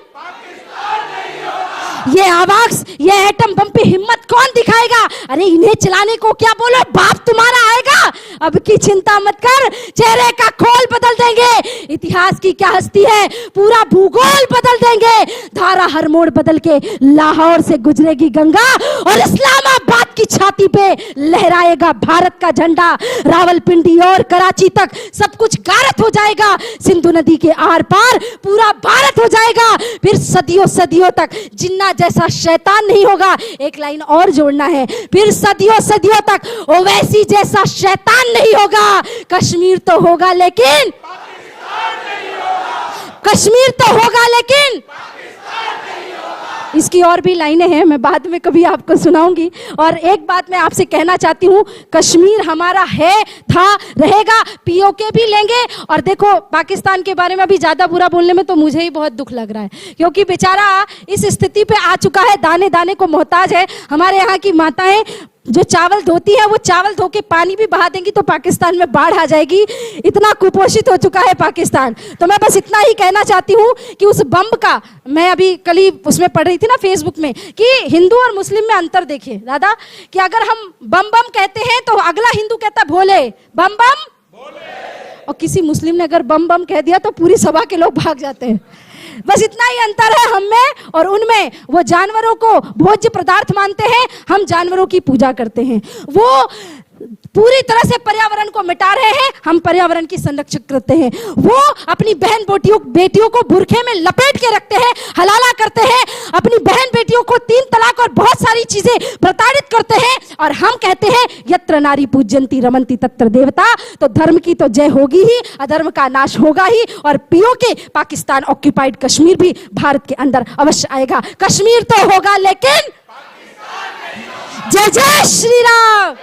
ये आवाज, ये एटम बम पे हिम्मत कौन दिखाएगा? अरे इन्हें चलाने को क्या बोलो, बाप तुम्हारा आएगा। अब की चिंता मत कर, चेहरे का खोल बदल देंगे। इतिहास की क्या हस्ती है, पूरा भूगोल बदल देंगे। धारा हर मोड़ बदल के लाहौर से गुजरेगी गंगा और इस्लामाबाद की छाती पे लहराएगा भारत का झंडा। रावलपिंडी और कराची तक सब कुछ गारत हो जाएगा। सिंधु नदी के आर पार पूरा भारत हो जाएगा। फिर सदियों सदियों तक जिन्ना जैसा शैतान नहीं होगा। एक लाइन और जोड़ना है, फिर सदियों सदियों तक ओवैसी जैसा शैतान नहीं होगा। कश्मीर तो होगा लेकिन कश्मीर तो होगा लेकिन इसकी और भी लाइनें हैं, मैं बाद में कभी आपको सुनाऊंगी। और एक बात मैं आपसे कहना चाहती हूँ, कश्मीर हमारा है, था, रहेगा। पीओके भी लेंगे। और देखो, पाकिस्तान के बारे में अभी ज़्यादा बुरा बोलने में तो मुझे ही बहुत दुख लग रहा है, क्योंकि बेचारा इस स्थिति पे आ चुका है, दाने दाने को मोहताज है। हमारे यहाँ की माताएं जो चावल धोती है, वो चावल धो के पानी भी बहा देंगी तो पाकिस्तान में बाढ़ आ जाएगी। इतना कुपोषित हो चुका है पाकिस्तान। तो मैं बस इतना ही कहना चाहती हूँ कि उस बम का, मैं अभी कल ही उसमें पढ़ रही थी ना फेसबुक में, कि हिंदू और मुस्लिम में अंतर देखिए दादा, कि अगर हम बम बम कहते हैं तो अगला हिंदू कहता है भोले, बम बम भोले। और किसी मुस्लिम ने अगर बम बम कह दिया तो पूरी सभा के लोग भाग जाते हैं। बस इतना ही अंतर है हम में और उनमें। वो जानवरों को भोज्य पदार्थ मानते हैं, हम जानवरों की पूजा करते हैं। वो पूरी तरह से पर्यावरण को मिटा रहे हैं, हम पर्यावरण की संरक्षण करते हैं। वो अपनी बहन बेटियों को बुरखे में लपेट के रखते हैं, हलाला करते हैं, अपनी बहन बेटियों को 3 तलाक और बहुत सारी चीजें प्रताड़ित करते हैं। और हम कहते हैं यत्र नारी पूज्यंती रमंती तत्र देवता। तो धर्म की तो जय होगी ही, अधर्म का नाश होगा ही। और पीओके पाकिस्तान ऑक्यूपाइड कश्मीर भी भारत के अंदर अवश्य आएगा। कश्मीर तो होगा लेकिन जय जय श्री राम।